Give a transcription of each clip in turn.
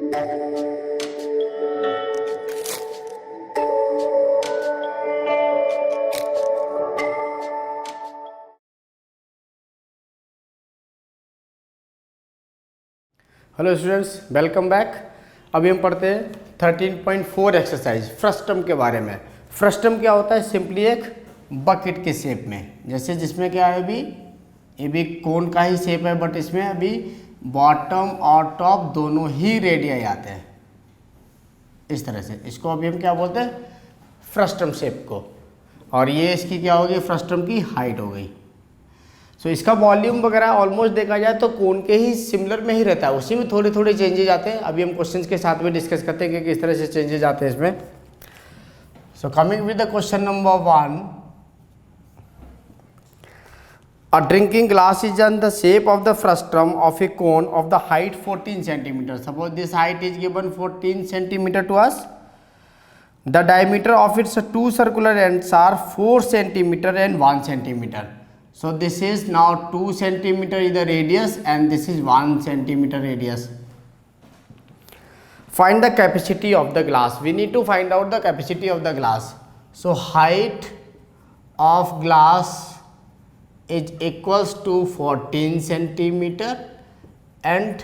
Hello students, welcome back. अभी हम पढ़ते हैं 13.4 एक्सरसाइज फ्रस्टम के बारे में। फ्रस्टम क्या होता है? सिंपली एक बकेट के शेप में, जैसे जिसमें क्या है, अभी ये भी कोन का ही शेप है, बट इसमें अभी बॉटम और टॉप दोनों ही रेडियस आते हैं इस तरह से। इसको अभी हम क्या बोलते हैं? फ्रस्टम शेप को। और ये इसकी क्या होगी? फ्रस्टम की हाइट हो गई। सो इसका वॉल्यूम वगैरह ऑलमोस्ट देखा जाए तो कोन के ही सिमिलर में ही रहता है, उसी में थोड़े थोड़े चेंजेज आते हैं। अभी हम क्वेश्चंस के साथ में डिस्कस करते हैं कि किस तरह से चेंजेज आते हैं इसमें। So coming with the question number 1, a drinking glass is in the shape of the frustum of a cone of the height 14 centimetre. Suppose this height is given 14 centimetre to us. The diameter of its two circular ends are 4 centimeter and 1 centimeter. So this is now 2 centimeter is the radius and this is 1 centimeter radius. Find the capacity of the glass. We need to find out the capacity of the glass. So height of glass is equals to 14 centimeter and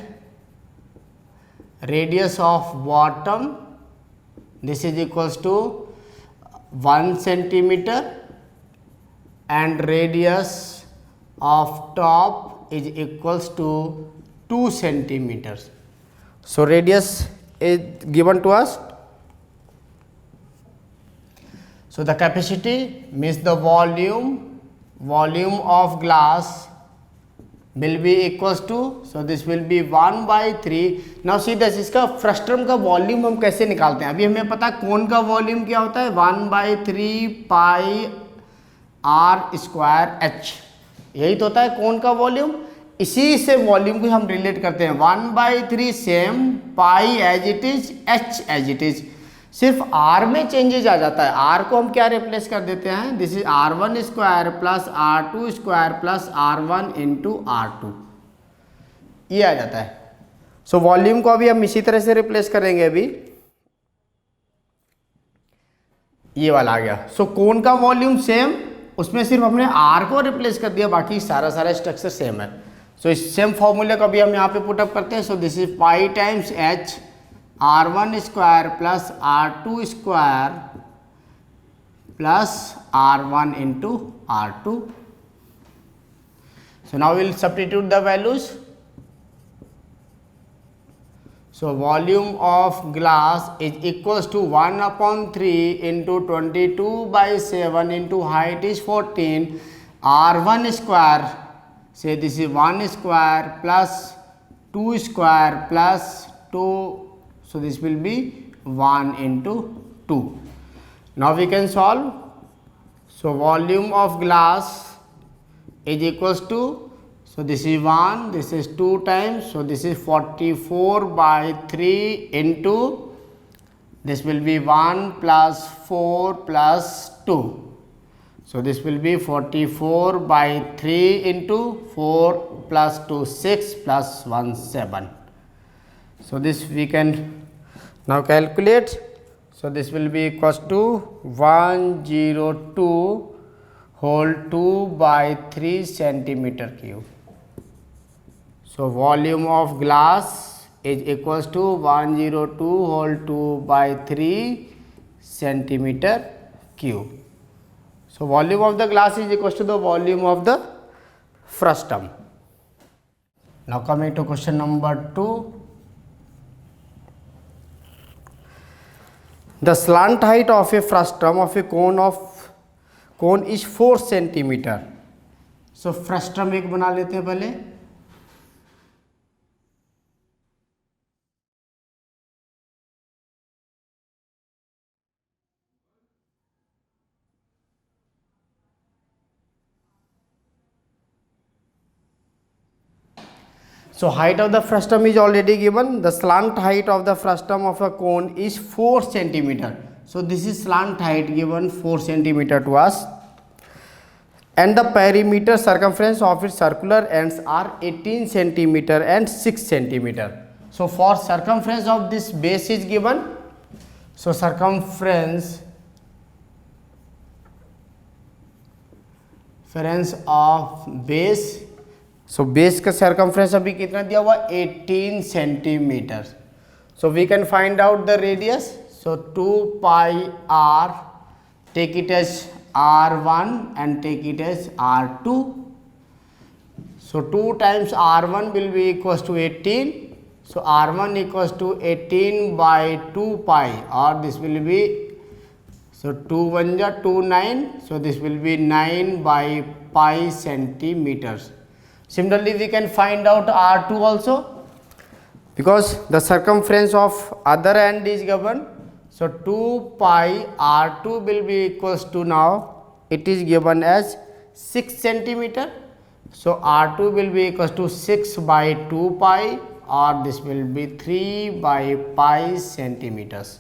radius of bottom, this is equals to 1 centimeter and radius of top is equals to 2 centimeters. So radius is given to us. So the capacity means the volume of glass will be equals to, so this will be 1/3. now see this, इसका frustum का volume हम कैसे निकालते हैं? अभी हमें पता है कोन का वॉल्यूम क्या होता है, 1/3 पाई r स्क्वायर h, यही तो होता है कोन का वॉल्यूम। इसी से वॉल्यूम को हम रिलेट करते हैं 1/3 same, pi as it is, h as it is. सिर्फ r में चेंजेज आ जाता है। r को हम क्या रिप्लेस कर देते हैं? This is r1 square plus r2 square plus r1 into r2, ये आ जाता है। सो वॉल्यूम को अभी हम इसी तरह से रिप्लेस करेंगे। अभी ये वाला आ गया। सो कोन का वॉल्यूम सेम, उसमें सिर्फ हमने r को रिप्लेस कर दिया, बाकी सारा स्ट्रक्चर सेम है। सो इस सेम फॉर्मूले को अभी हम यहाँ पे पुटअप करते हैं। So this is pi times h r1 square plus r2 square plus r1 into r2. So now we will substitute the values. So volume of glass is equals to 1/3 into 22/7 into height is 14, r1 square, say this is 1 square plus 2 square plus 2, so this will be 1 into 2. Now we can solve. So volume of glass is equals to, so this is 1, this is 2 times, so this is 44/3 into, this will be 1 plus 4 plus 2. So this will be 44/3 into 4 plus 2, 6 plus 1, 7. So this we can now calculate. So this will be equals to 102 whole 2/3 centimeter cube. So volume of glass is equals to 102 whole 2/3 centimeter cube. So volume of the glass is equals to the volume of the frustum. Now coming to question number 2. The slant height of a frustum of a cone is 4 centimeter. So frustum एक बना लेते हैं पहले। So height of the frustum is already given. The slant height of the frustum of a cone is 4 centimeter. So this is slant height given 4 centimeter to us. And the perimeter circumference of its circular ends are 18 centimeter and 6 centimeter. So for circumference of this base is given. So circumference of base, so base का circumference अभी कितना दिया हुआ 18 centimetre. So we can find out the radius. So 2 pi r, take it as r1 and take it as r2. So 2 times r1 will be equals to 18. So r1 equals to 18 by 2 pi, or this will be, so 2 1 ja 2 9, so this will be 9 by pi centimeters. Similarly we can find out r2 also, because the circumference of other end is given. So 2 pi r2 will be equals to, now it is given as 6 centimeter. So r2 will be equals to 6 by 2 pi, or this will be 3 by pi centimeters.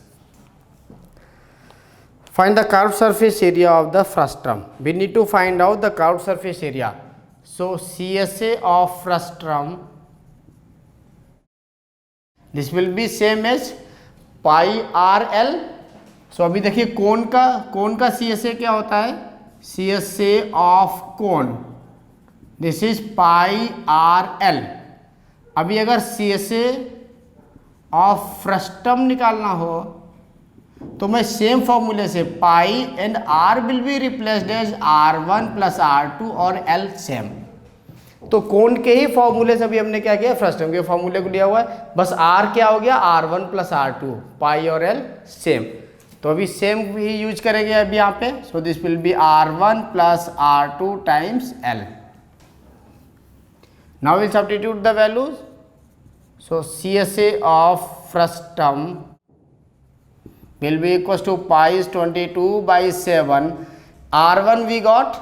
Find the curved surface area of the frustum. We need to find out the curved surface area. So CSA of frustum, this will be same as pi RL. So अभी देखिए कोन का CSA क्या होता है, CSA of cone, this is pi RL. अभी अगर CSA of frustum निकालना हो तो मैं सेम फॉर्मूले से pi and r will be replaced as r1 plus r2 और L सेम. तो कोण के ही फॉर्मूले से अभी हमने क्या किया, फ्रस्टम के फॉर्मूले को लिया हुआ है, बस r क्या हो गया r1 प्लस r2, पाई और L सेम. तो अभी सेम ही यूज करेंगे अभी यहाँ पे. So this will be r1 plus r2 times L. Now we'll substitute the values. So CSA of frustum will be equals to pi is 22 by 7. R1 we got.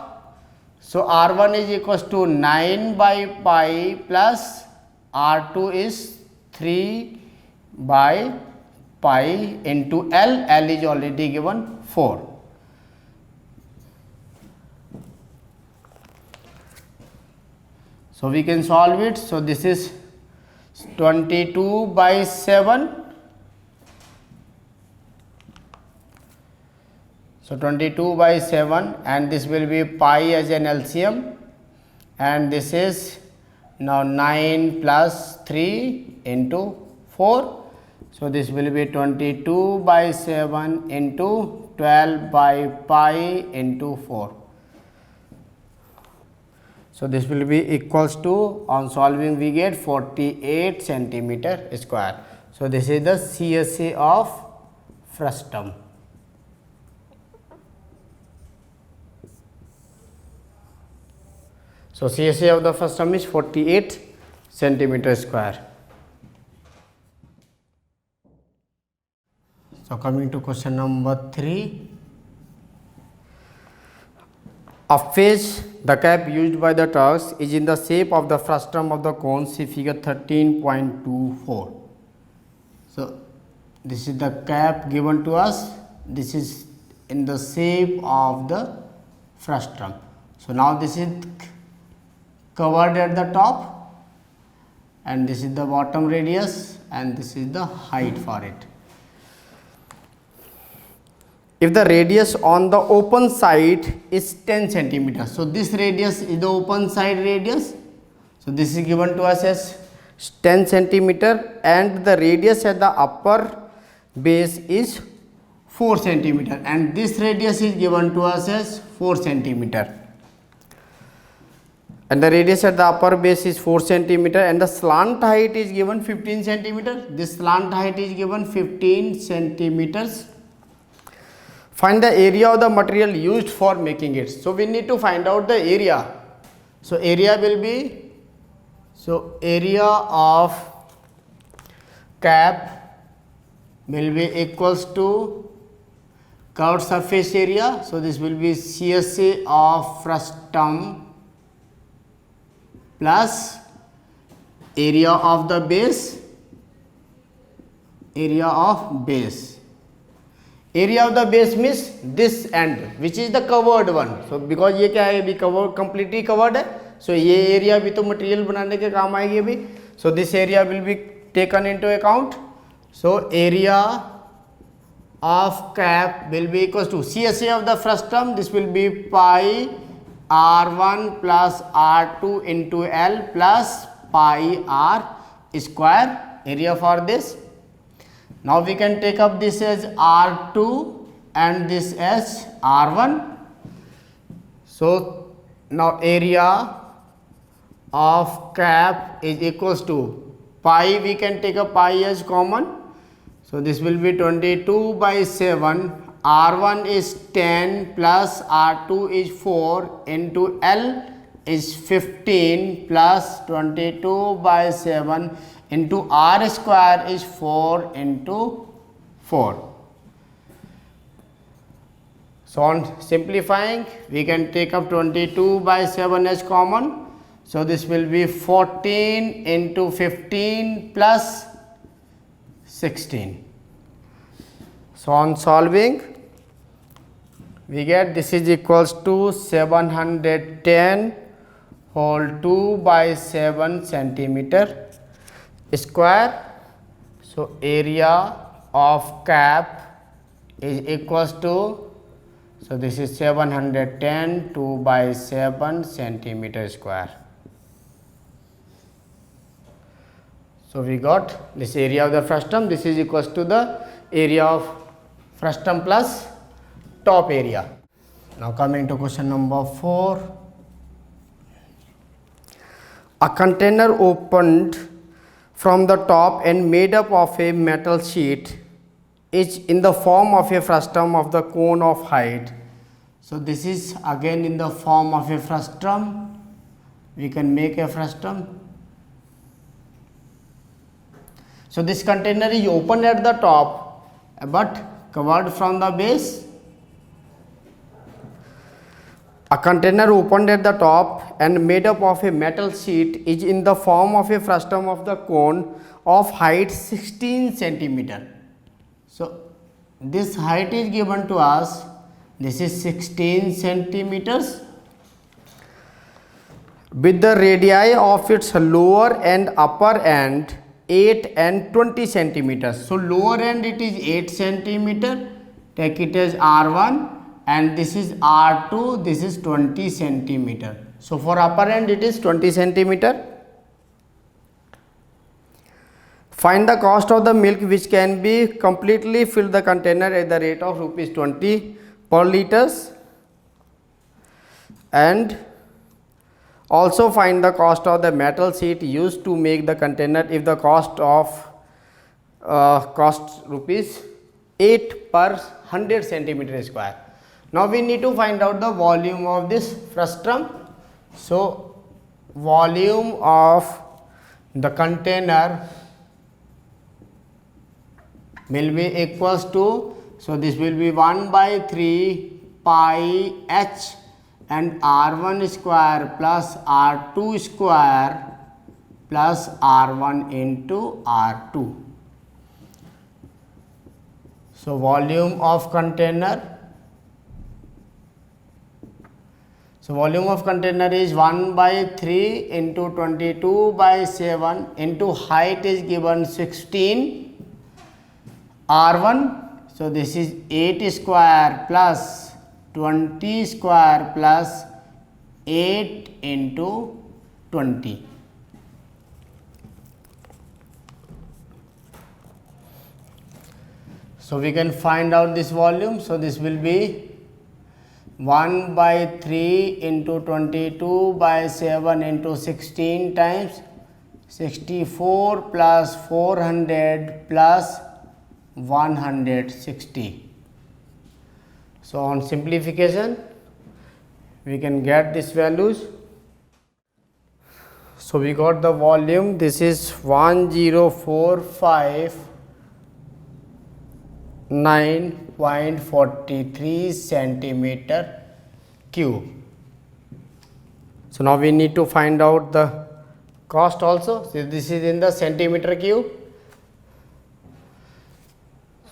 So R1 is equals to 9 by pi plus R2 is 3 by pi into L. L is already given 4. So we can solve it. So this is 22 by 7. So 22 by 7, and this will be pi as an LCM, and this is now 9 plus 3 into 4. So this will be 22 by 7 into 12 by pi into 4. So this will be equals to, on solving we get 48 centimeter square. So this is the CSA of frustum. So CSA of the frustum is 48 centimeter square. So coming to question number 3. A face, the cap used by the Turks, is in the shape of the frustum of the cone. See figure 13.24. So this is the cap given to us. This is in the shape of the frustum. So now this is covered at the top, and this is the bottom radius, and this is the height for it. If the radius on the open side is 10 centimeters, so this radius is the open side radius. So this is given to us as 10 centimeter, and the radius at the upper base is 4 centimeter, and this radius is given to us as 4 centimeter. And the radius at the upper base is 4 centimeter, and the slant height is given 15 centimeter. This slant height is given 15 centimeters. Find the area of the material used for making it. So we need to find out the area. So area will be, so area of cap will be equals to curved surface area. So this will be CSA of frustum plus area of the base, area of base. Area of the base means this end, which is the covered one. So because ये क्या है, अभी covered, completely covered है, so ये area भी तो material बनाने के काम आएगी अभी. So this area will be taken into account. So area of cap will be equals to CSA of the first term. This will be pi r1 plus r2 into L plus pi r square, area for this. Now we can take up this as r2 and this as r1. So now area of cap is equals to pi, we can take a pi as common. So this will be 22 by 7, r1 is 10 plus r2 is 4 into L is 15 plus 22 by 7 into r square is 4 into 4. So on simplifying, we can take up 22 by 7 as common. So this will be 14 into 15 plus 16. So on solving, we get this is equals to 710 whole 2 by 7 centimeter square. So area of cap is equals to, so this is 710 2 by 7 centimeter square. So we got this area of the frustum. This is equals to the area of frustum plus top area. Now coming to question number 4. A container opened from the top and made up of a metal sheet is in the form of a frustum of the cone of height. So this is again in the form of a frustum. We can make a frustum. So this container is open at the top but covered from the base. A container opened at the top and made up of a metal sheet is in the form of a frustum of the cone of height 16 centimeter. So this height is given to us. This is 16 centimeters. With the radii of its lower and upper end 8 and 20 centimeters. So lower end it is 8 centimeter. Take it as R1 and this is R2. This is 20 centimeter. So for upper end it is 20 centimeter. Find the cost of the milk which can be completely filled the container at the rate of rupees 20 per liters, and also find the cost of the metal sheet used to make the container if the cost of costs rupees 8 per 100 centimeter square. Now we need to find out the volume of this frustum. So volume of the container will be equals to, so this will be 1 by 3 pi h and r1 square plus r2 square plus r1 into r2. So volume of container, so volume of container is 1 by 3 into 22 by 7 into height is given 16 r1. So this is 8 square plus 20 square plus 8 into 20. So we can find out this volume. So this will be 1 by 3 into 22 by 7 into 16 times 64 plus 400 plus 160. So on simplification we can get these values. So we got the volume, this is 1045.9.43 centimeter cube. So now we need to find out the cost also. So this is in the centimeter cube.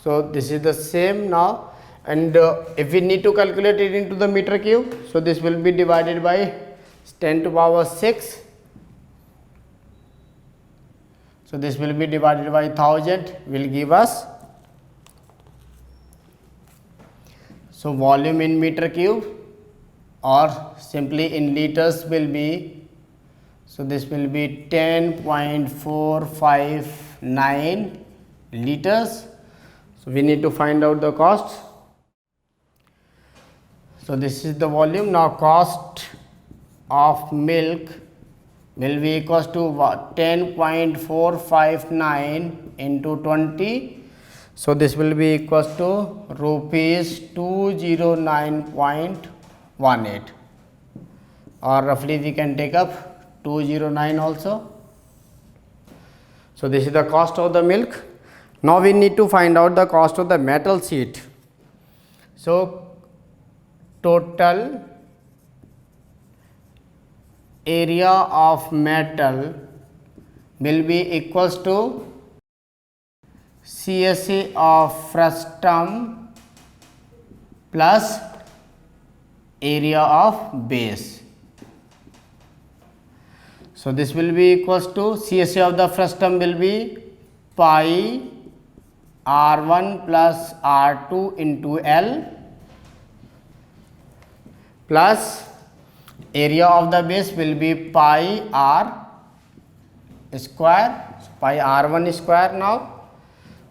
So this is the same now, and if we need to calculate it into the meter cube, so this will be divided by 10 to power 6. So this will be divided by 1000 will give us, so volume in meter cube or simply in liters will be, so this will be 10.459 liters. So we need to find out the cost. So this is the volume. Now cost of milk will be equals to 10.459 into 20. So this will be equals to rupees 209.18, or roughly we can take up 209 also. So this is the cost of the milk. Now we need to find out the cost of the metal sheet. So total area of metal will be equals to CSA of frustum plus area of base. So this will be equals to CSA of the frustum will be pi R1 plus R2 into L plus area of the base will be pi R square, so pi R1 square. Now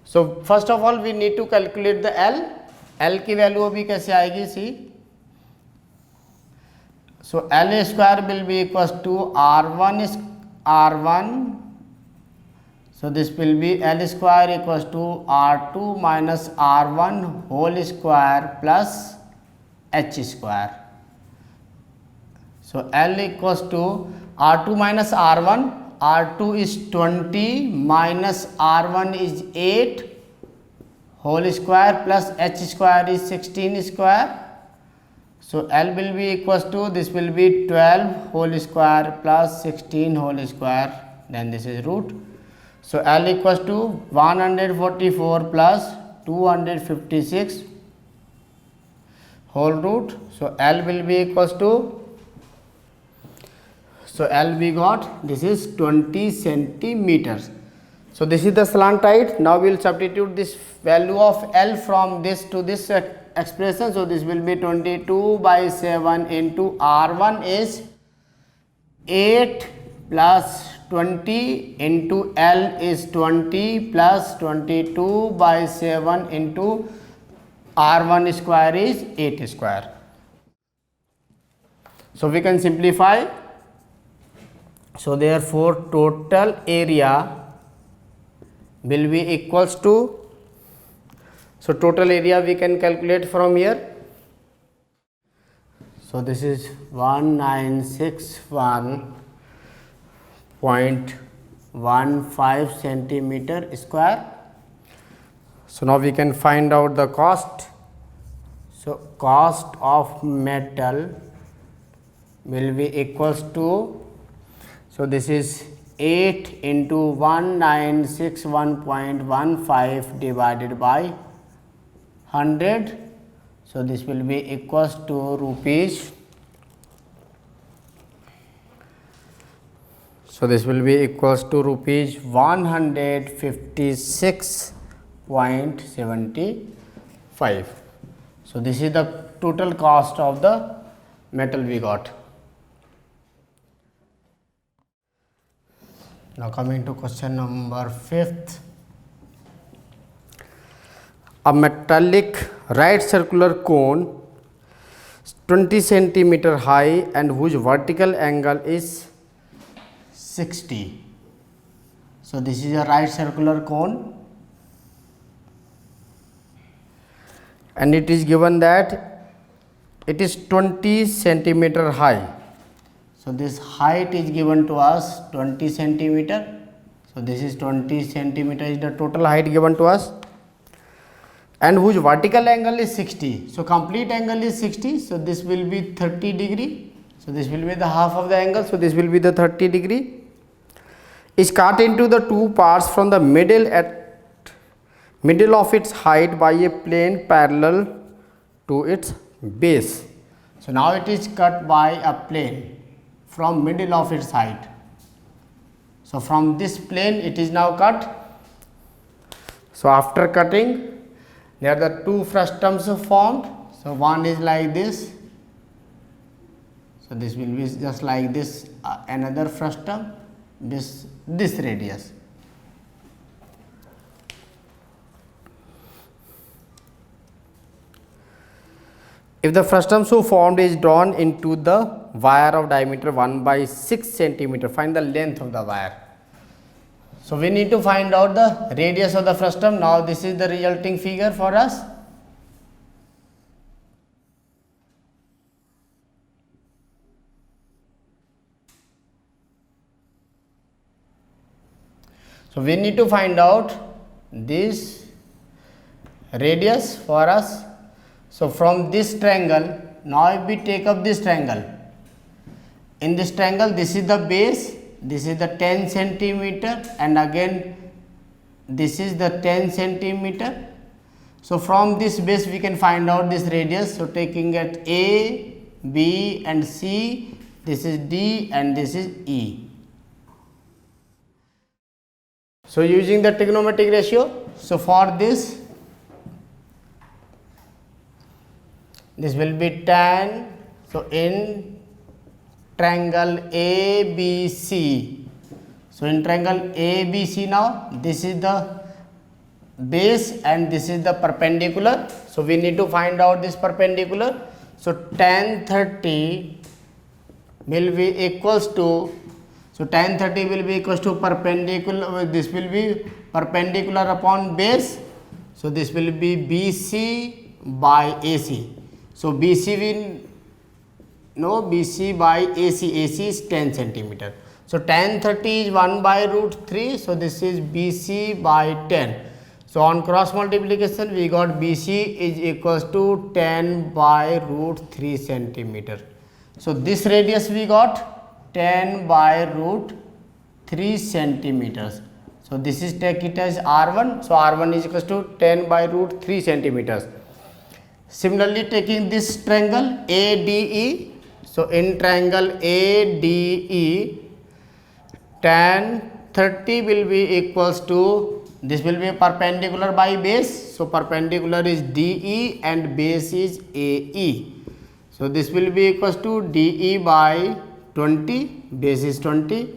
so first of all we need to calculate the L. L की value अभी कैसे आएगी सी, so L square will be equals to R1 is R1, so this will be L square equals to R2 minus R1 whole square plus H square. So L equals to R2 minus R1, R2 is 20 minus R1 is 8 whole square plus H square is 16 square. So L will be equals to, this will be 12 whole square plus 16 whole square, then this is root. So L equals to 144 plus 256 whole root. So L will be equals to, so L we got, this is 20 centimeters. So this is the slant height. Now we will substitute this value of L from this to this expression. So this will be 22 by 7 into R1 is 8 plus 20 into L is 20 plus 22 by 7 into R1 square is 8 square. So we can simplify. So therefore total area will be equals to, so total area we can calculate from here. So this is 1961.15 centimeter square. So now we can find out the cost. So cost of metal will be equals to, so this is 8 into 1961.15 divided by 100. So this will be equals to rupees. So this will be equals to rupees 156.75. So this is the total cost of the metal we got. Now coming to question number 5th. A metallic right circular cone 20 centimeter high and whose vertical angle is 60. So this is a right circular cone and it is given that it is 20 centimeter high. So this height is given to us 20 centimeter. So this is 20 centimeter is the total height given to us, and whose vertical angle is 60. So complete angle is 60. So this will be 30 degree. So this will be the half of the angle. So this will be the 30 degree. Is cut into the two parts from the middle at middle of its height by a plane parallel to its base. So now it is cut by a plane from middle of its height. So from this plane it is now cut. So after cutting, there are the two frustums formed. So one is like this. So this will be just like this, another frustum, this radius. If the frustum so formed is drawn into the wire of diameter 1/6 centimeter, find the length of the wire. So we need to find out the radius of the frustum. Now this is the resulting figure for us. So we need to find out this radius for us. So from this triangle, now if we take up this triangle, in this triangle this is the base, this is the 10 centimeter, and again this is the 10 centimeter. So from this base we can find out this radius. So taking at A, B and C, this is D and this is E. So using the trigonometric ratio, so for this will be tan. So in triangle ABC, so in triangle ABC now, this is the base and this is the perpendicular. So we need to find out this perpendicular. So tan 30 will be equals to, so tan 30 will be equals to perpendicular, this will be perpendicular upon base. So this will be BC by AC. So BC will know BC by AC, AC is 10 centimeter. So tan 30 is 1/√3, so this is BC by 10. So on cross multiplication we got BC is equals to 10/√3 centimeter. So this radius we got 10/√3 centimeters. So this is, take it as R1. So R1 is equals to 10/√3 centimeters. Similarly, taking this triangle ADE, so in triangle ADE, tan 30 will be equals to, this will be perpendicular by base. So perpendicular is DE and base is AE. So this will be equals to DE by 20, base is 20.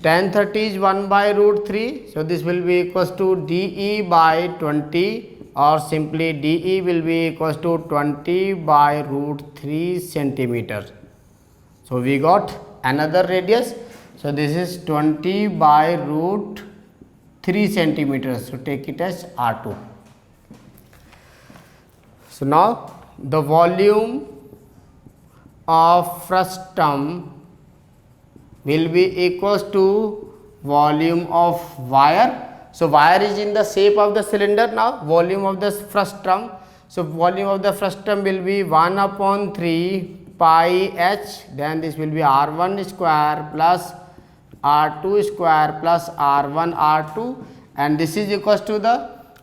Tan 30 is 1/√3. So this will be equals to DE by 20, or simply DE will be equals to 20/√3 centimeter. So we got another radius. So this is 20/√3 centimeters. So take it as R2. So now the volume of frustum will be equals to volume of wire. So wire is in the shape of the cylinder. Now volume of the frustum, so volume of the frustum will be 1/3 pi h, then this will be R1 square plus R2 square plus R1 R2, and this is equals to the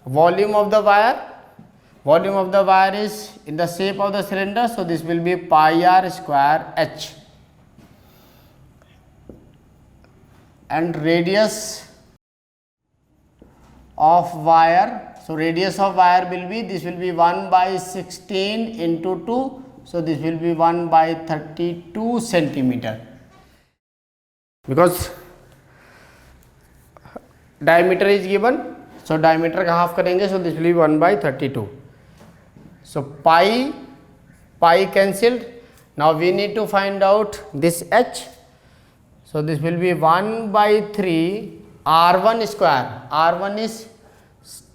volume of the wire. Volume of the wire is in the shape of the cylinder, so this will be pi r square h. And radius of wire, so radius of wire will be, this will be 1/16 into 2, so this will be 1/32 centimeter, because diameter is given, so diameter का half करेंगे, so this will be 1/32. So pi cancelled. Now we need to find out this h. So this will be 1/3 R1 square. R1 is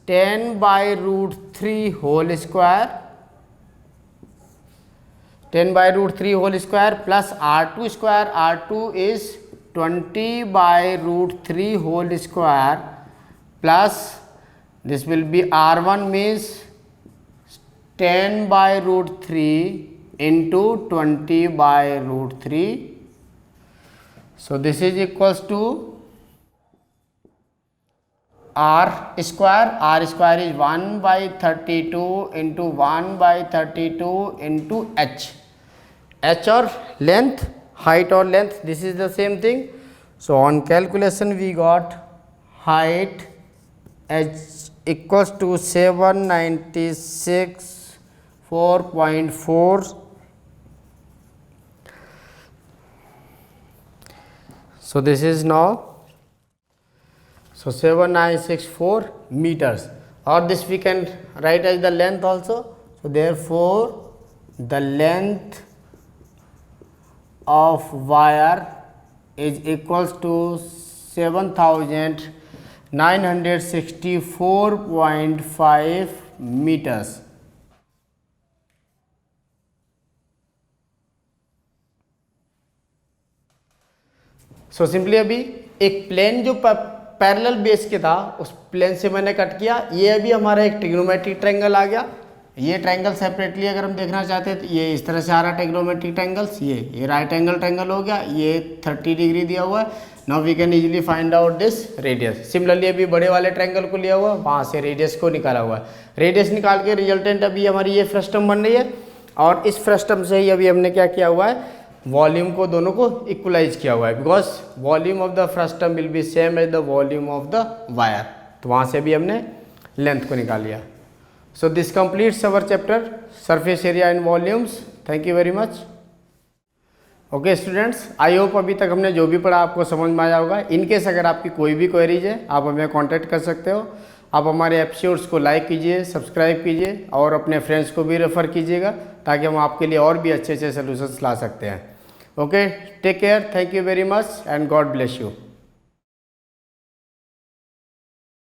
10/√3 whole square. 10/√3 whole square plus R2 square. R2 is 20/√3 whole square plus this will be R1 means 10/√3 into 20/√3. So this is equals to R square. R square is 1/32 into 1/32 into h. H or length, height or length, this is the same thing. So on calculation we got height as equals to 796.4. So this is now, so 7964 meters, or this we can write as the length also. So therefore the length of wire is equals to 7964.5 meters. So simply अभी एक plane जो parallel base के था उस plane से मैंने cut किया। ये अभी हमारा एक ट्रिग्नोमेट्रिक ट्रायंगल आ गया। ये ट्रायंगल सेपरेटली अगर हम देखना चाहते हैं तो ये इस तरह से आ रहा है ट्रिग्नोमेट्रिक ट्रायंगल्स। ये राइट एंगल ट्रायंगल हो गया, ये 30 डिग्री दिया हुआ है। Now we can easily find out this radius. Similarly अभी बड़े वाले ट्रायंगल को लिया हुआ, वहाँ से रेडियस को निकाला हुआ है। रेडियस निकाल के रिजल्टेंट अभी हमारी ये फ्रस्टम बन रही है, और इस फ्रस्टम से ही अभी हमने क्या किया हुआ है, वॉल्यूम को दोनों को इक्वलाइज किया हुआ है, because volume of the frustum will be same as the volume of the wire. तो वहाँ से भी हमने लेंथ को निकाल लिया। So this completes our chapter surface area and volumes. Thank you very much. Okay students, I hope अभी तक हमने जो भी पढ़ा आपको समझ में आया होगा। इनकेस अगर आपकी कोई भी क्वेरीज है आप हमें कॉन्टैक्ट कर सकते हो। आप हमारे एपिसोड्स को लाइक कीजिए, सब्सक्राइब कीजिए और अपने फ्रेंड्स को भी रेफ़र कीजिएगा, ताकि हम आपके लिए और भी अच्छे अच्छे सोल्यूशंस ला सकते हैं। Okay, take care, thank you very much and God bless you.